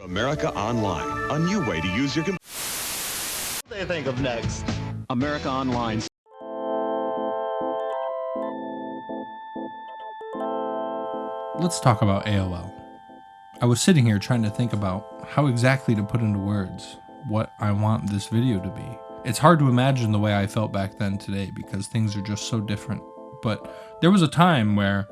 America Online, a new way to use your computer. What do they think of next? America Online. Let's talk about AOL. I was sitting here trying to think about how exactly to put into words what I want this video to be. It's hard to imagine the way I felt back then today because things are just so different. But there was a time where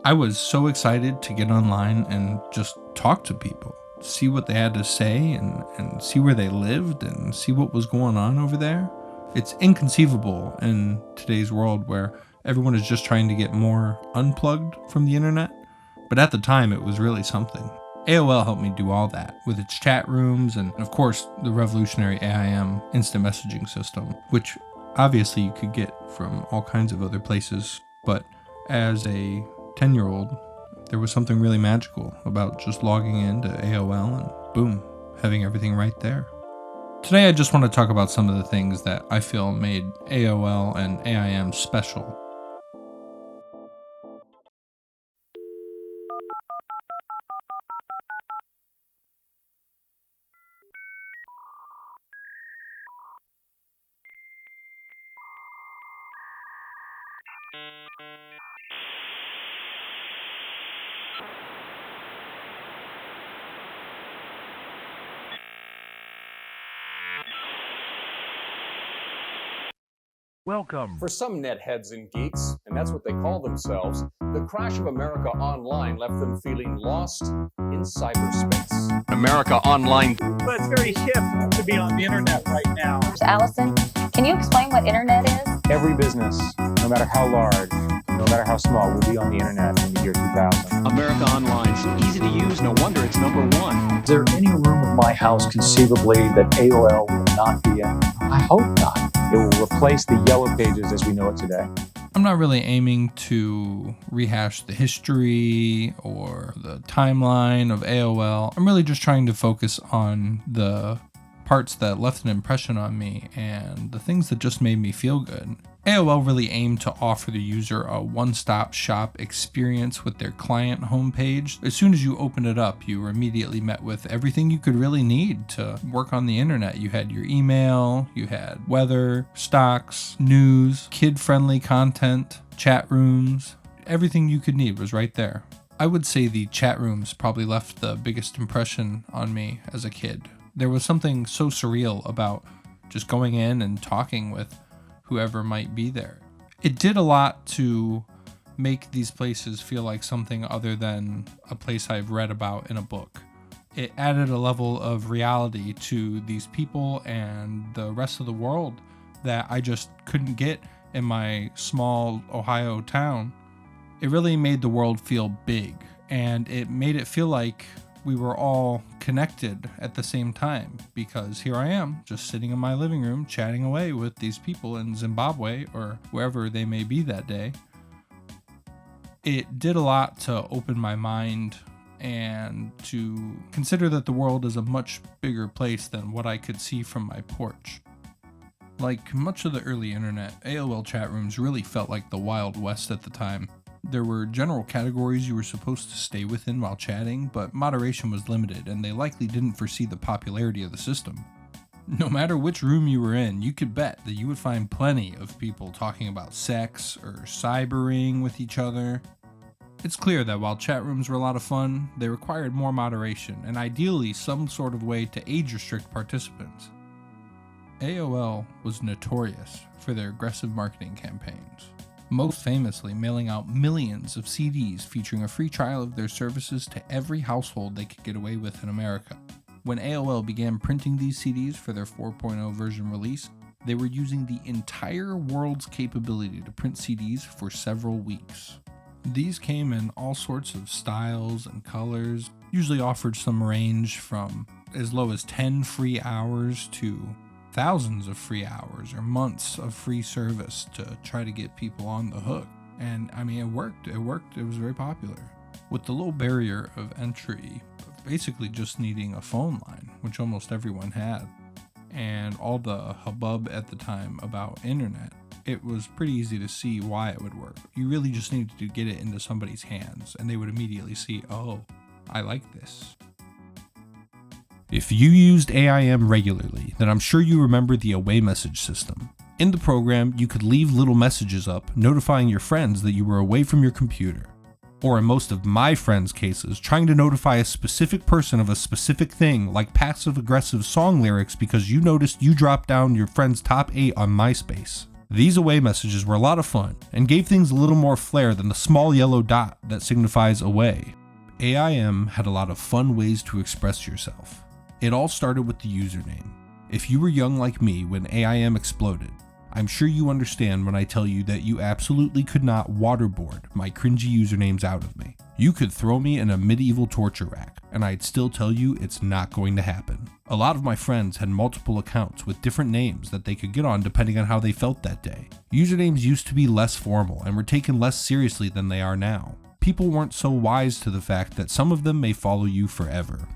I was so excited to get online and just talk to people, see what they had to say and see where they lived and see what was going on over there. It's inconceivable in today's world where everyone is just trying to get more unplugged from the internet. But at the time, it was really something. AOL helped me do all that with its chat rooms and, of course, the revolutionary AIM instant messaging system, which obviously you could get from all kinds of other places. But as a 10-year-old, there was something really magical about just logging into AOL and boom, having everything right there. Today, I just want to talk about some of the things that I feel made AOL and AIM special. Welcome. For some netheads and geeks, and that's what they call themselves, the crash of America Online left them feeling lost in cyberspace. America Online. Well, it's very hip to be on the internet right now. Allison, can you explain what internet is? Every business, no matter how large, no matter how small, will be on the internet in the year 2000. America Online. So easy to use. No wonder it's number one. Is there any room in my house conceivably that AOL will not be in? I hope not. It will replace the yellow pages as we know it today. I'm not really aiming to rehash the history or the timeline of AOL. I'm really just trying to focus on the parts that left an impression on me and the things that just made me feel good. AOL really aimed to offer the user a one-stop shop experience with their client homepage. As soon as you opened it up, you were immediately met with everything you could really need to work on the internet. You had your email, you had weather, stocks, news, kid-friendly content, chat rooms. Everything you could need was right there. I would say the chat rooms probably left the biggest impression on me as a kid. There was something so surreal about just going in and talking with whoever might be there. It did a lot to make these places feel like something other than a place I've read about in a book. It added a level of reality to these people and the rest of the world that I just couldn't get in my small Ohio town. It really made the world feel big, and it made it feel like we were all connected at the same time, because here I am, just sitting in my living room, chatting away with these people in Zimbabwe or wherever they may be that day. It did a lot to open my mind and to consider that the world is a much bigger place than what I could see from my porch. Like much of the early internet, AOL chat rooms really felt like the Wild West at the time. There were general categories you were supposed to stay within while chatting, but moderation was limited, and they likely didn't foresee the popularity of the system. No matter which room you were in, you could bet that you would find plenty of people talking about sex or cybering with each other. It's clear that while chat rooms were a lot of fun, they required more moderation, and ideally some sort of way to age restrict participants. AOL was notorious for their aggressive marketing campaigns, most famously mailing out millions of CDs featuring a free trial of their services to every household they could get away with in America. When AOL began printing these CDs for their 4.0 version release, they were using the entire world's capability to print CDs for several weeks. These came in all sorts of styles and colors, usually offered some range from as low as 10 free hours to thousands of free hours or months of free service to try to get people on the hook. And I mean, it worked, it was very popular. With the low barrier of entry, basically just needing a phone line, which almost everyone had, and all the hubbub at the time about internet, it was pretty easy to see why it would work. You really just needed to get it into somebody's hands, and they would immediately see, oh, I like this. If you used AIM regularly, then I'm sure you remember the away message system. In the program, you could leave little messages up notifying your friends that you were away from your computer. Or in most of my friends' cases, trying to notify a specific person of a specific thing like passive-aggressive song lyrics because you noticed you dropped down your friend's top 8 on MySpace. These away messages were a lot of fun and gave things a little more flair than the small yellow dot that signifies away. AIM had a lot of fun ways to express yourself. It all started with the username. If you were young like me when AIM exploded, I'm sure you understand when I tell you that you absolutely could not waterboard my cringy usernames out of me. You could throw me in a medieval torture rack, and I'd still tell you it's not going to happen. A lot of my friends had multiple accounts with different names that they could get on depending on how they felt that day. Usernames used to be less formal and were taken less seriously than they are now. People weren't so wise to the fact that some of them may follow you forever.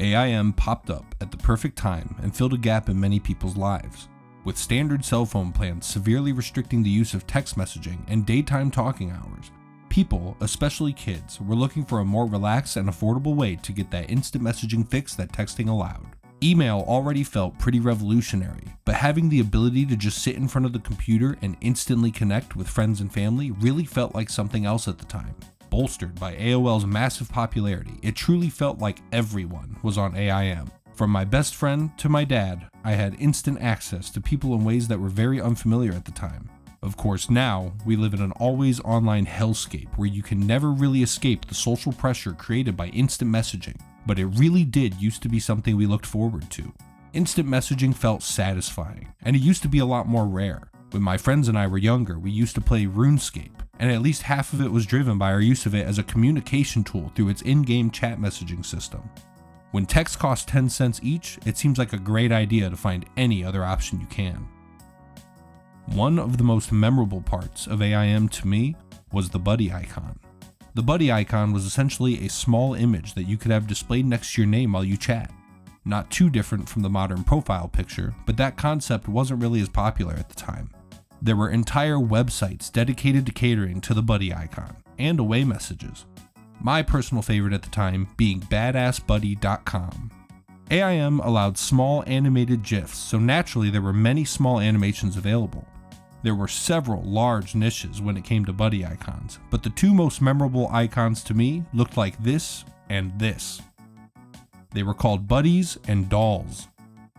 AIM popped up at the perfect time and filled a gap in many people's lives. With standard cell phone plans severely restricting the use of text messaging and daytime talking hours, people, especially kids, were looking for a more relaxed and affordable way to get that instant messaging fix that texting allowed. Email already felt pretty revolutionary, but having the ability to just sit in front of the computer and instantly connect with friends and family really felt like something else at the time. Bolstered by AOL's massive popularity, it truly felt like everyone was on AIM. From my best friend to my dad, I had instant access to people in ways that were very unfamiliar at the time. Of course, now, we live in an always online hellscape where you can never really escape the social pressure created by instant messaging, but it really did used to be something we looked forward to. Instant messaging felt satisfying, and it used to be a lot more rare. When my friends and I were younger, we used to play RuneScape, and at least half of it was driven by our use of it as a communication tool through its in-game chat messaging system. When texts cost 10 cents each, it seems like a great idea to find any other option you can. One of the most memorable parts of AIM to me was the buddy icon. The buddy icon was essentially a small image that you could have displayed next to your name while you chat. Not too different from the modern profile picture, but that concept wasn't really as popular at the time. There were entire websites dedicated to catering to the buddy icon, and away messages. My personal favorite at the time being badassbuddy.com. AIM allowed small animated GIFs, so naturally there were many small animations available. There were several large niches when it came to buddy icons, but the two most memorable icons to me looked like this and this. They were called buddies and dolls.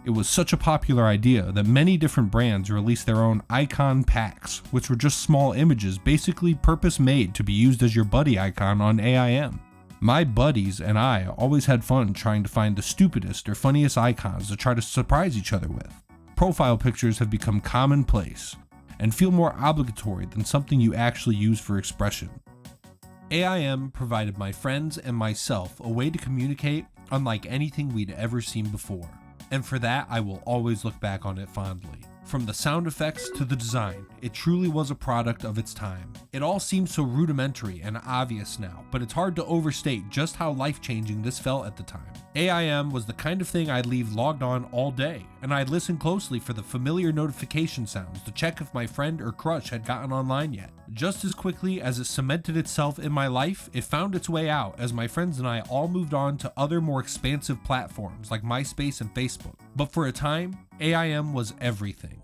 It was such a popular idea that many different brands released their own icon packs, which were just small images basically purpose-made to be used as your buddy icon on AIM. My buddies and I always had fun trying to find the stupidest or funniest icons to try to surprise each other with. Profile pictures have become commonplace and feel more obligatory than something you actually use for expression. AIM provided my friends and myself a way to communicate unlike anything we'd ever seen before. And for that, I will always look back on it fondly. From the sound effects to the design, it truly was a product of its time. It all seems so rudimentary and obvious now, but it's hard to overstate just how life-changing this felt at the time. AIM was the kind of thing I'd leave logged on all day, and I'd listen closely for the familiar notification sounds to check if my friend or crush had gotten online yet. Just as quickly as it cemented itself in my life, it found its way out as my friends and I all moved on to other more expansive platforms like MySpace and Facebook. But for a time, AIM was everything.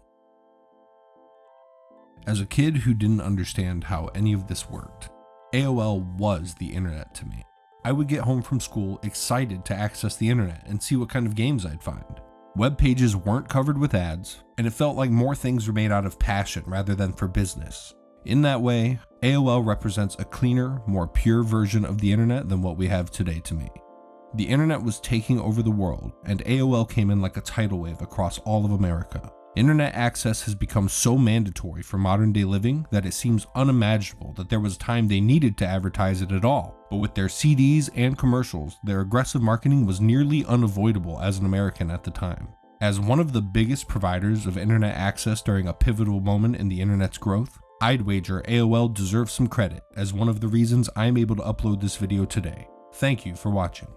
As a kid who didn't understand how any of this worked, AOL was the internet to me. I would get home from school excited to access the internet and see what kind of games I'd find. Web pages weren't covered with ads, and it felt like more things were made out of passion rather than for business. In that way, AOL represents a cleaner, more pure version of the internet than what we have today to me. The internet was taking over the world, and AOL came in like a tidal wave across all of America. Internet access has become so mandatory for modern day living that it seems unimaginable that there was a time they needed to advertise it at all. But with their CDs and commercials, their aggressive marketing was nearly unavoidable as an American at the time. As one of the biggest providers of internet access during a pivotal moment in the internet's growth, I'd wager AOL deserves some credit as one of the reasons I'm able to upload this video today. Thank you for watching.